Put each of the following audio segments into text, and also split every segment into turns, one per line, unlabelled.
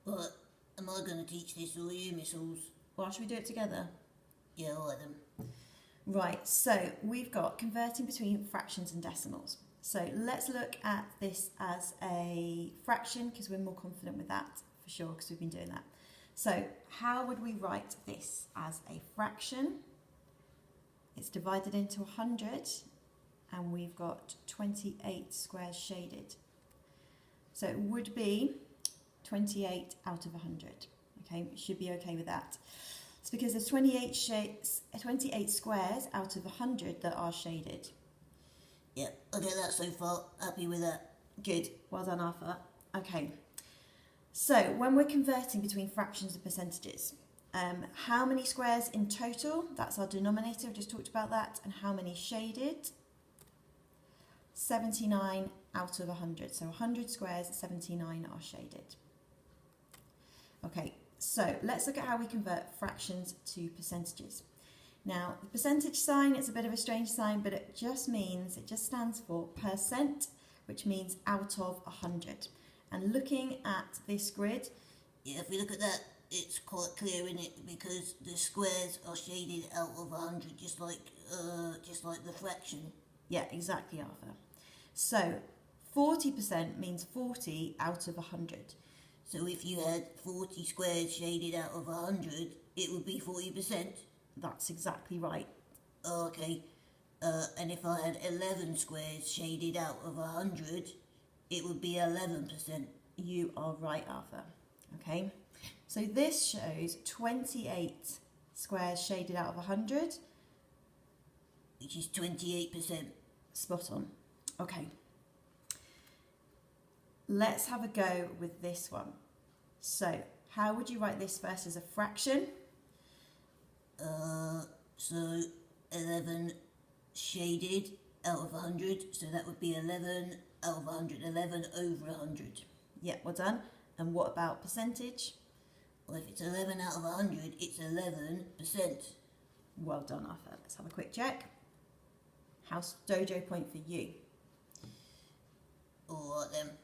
But am I going to teach this or you, Miss Halls?
Or should we do it together?
Yeah, all right then.
Right, so we've got converting between fractions and decimals. So let's look at this as a fraction because we're more confident with that for sure because we've been doing that. So how would we write this as a fraction? It's divided into 100 and we've got 28 squares shaded. So it would be 28 out of 100. Okay, we should be okay with that. It's because there's 28 squares out of 100 that are shaded.
Yeah, I get that so far. Happy with that.
Good, well done Arthur. Okay, so when we're converting between fractions and percentages, how many squares in total? That's our denominator, we just talked about that. And how many shaded? 79 out of 100. So 100 squares, 79 are shaded. Okay, so let's look at how we convert fractions to percentages. Now, the percentage sign is a bit of a strange sign, but it just stands for percent, which means out of 100. And looking at this grid,
yeah, if we look at that, it's quite clear in it because the squares are shaded out of 100, just like the fraction.
Yeah, exactly, Arthur. So 40% means 40 out of 100.
So if you had 40 squares shaded out of 100, it would be 40%.
That's exactly right.
Okay. And if I had 11 squares shaded out of 100, it would be 11%.
You are right, Arthur. Okay. So this shows 28 squares shaded out of 100.
Which is 28%.
Spot on. Okay. Let's have a go with this one. So, how would you write this first as a fraction?
So 11 shaded out of 100, so that would be 11 out of 100, 11 over 100.
Yeah, well done. And what about percentage?
Well, if it's 11 out of 100, it's 11%.
Well done, Arthur. Let's have a quick check. House dojo point for you.
Alright then.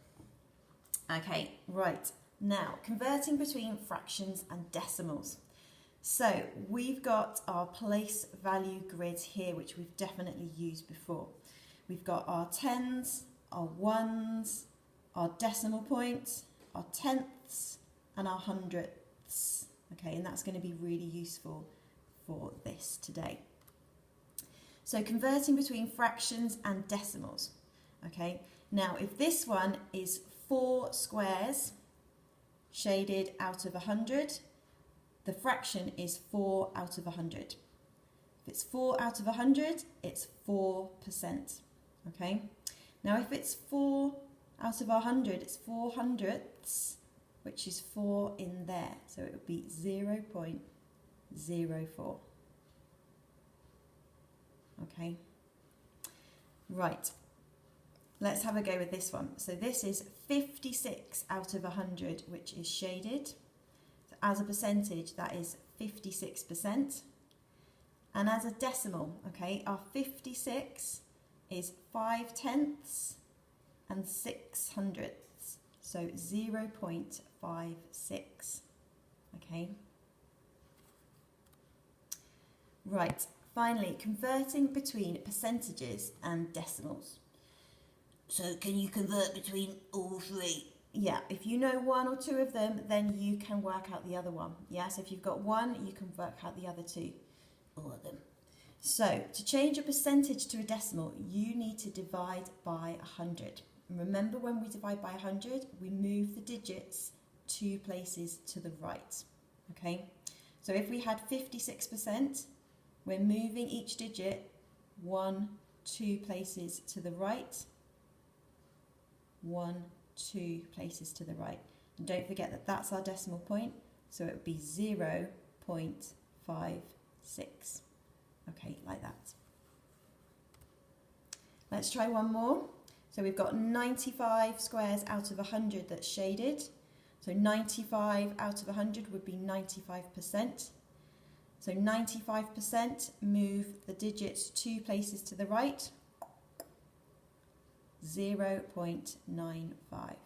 Okay, right. Now, converting between fractions and decimals. So, we've got our place value grids here, which we've definitely used before. We've got our tens, our ones, our decimal points, our tenths, and our hundredths. Okay, and that's going to be really useful for this today. So, converting between fractions and decimals. Okay, now if this one is 4 squares shaded out of 100, the fraction is 4 out of 100. If it's 4 out of 100, it's 4%. Okay? Now if it's 4 out of 100, it's 4 hundredths, which is 4 in there. So it would be 0.04. Okay? Right. Let's have a go with this one. So this is 56 out of 100, which is shaded. So as a percentage, that is 56%. And as a decimal, okay, our 56 is 5/10 and 6 hundredths. So 0.56. Okay. Right. Finally, converting between percentages and decimals.
So can you convert between all three?
Yeah, if you know one or two of them, then you can work out the other one. Yeah, so if you've got one, you can work out the other two.
All right then.
So to change a percentage to a decimal, you need to divide by 100. And remember, when we divide by 100, we move the digits 2 places to the right. Okay, so if we had 56%, we're moving each digit 1, 2 places to the right. 1, 2 places to the right. And don't forget that that's our decimal point, so it would be 0.56. Okay, like that. Let's try one more. So we've got 95 squares out of 100 that's shaded. So 95 out of 100 would be 95%. So 95%, move the digits 2 places to the right. 0.95.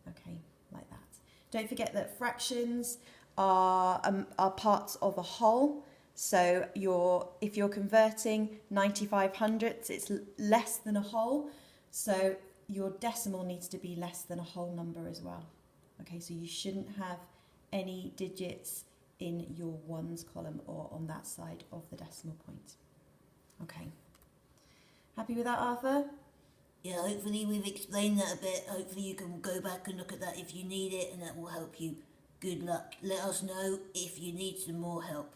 Okay, like that. Don't forget that fractions are parts of a whole. So if you're converting 95 hundredths, it's less than a whole. So your decimal needs to be less than a whole number as well. Okay, so you shouldn't have any digits in your ones column or on that side of the decimal point. Okay. Happy with that, Arthur?
Yeah, hopefully we've explained that a bit. Hopefully you can go back and look at that if you need it, and that will help you. Good luck. Let us know if you need some more help.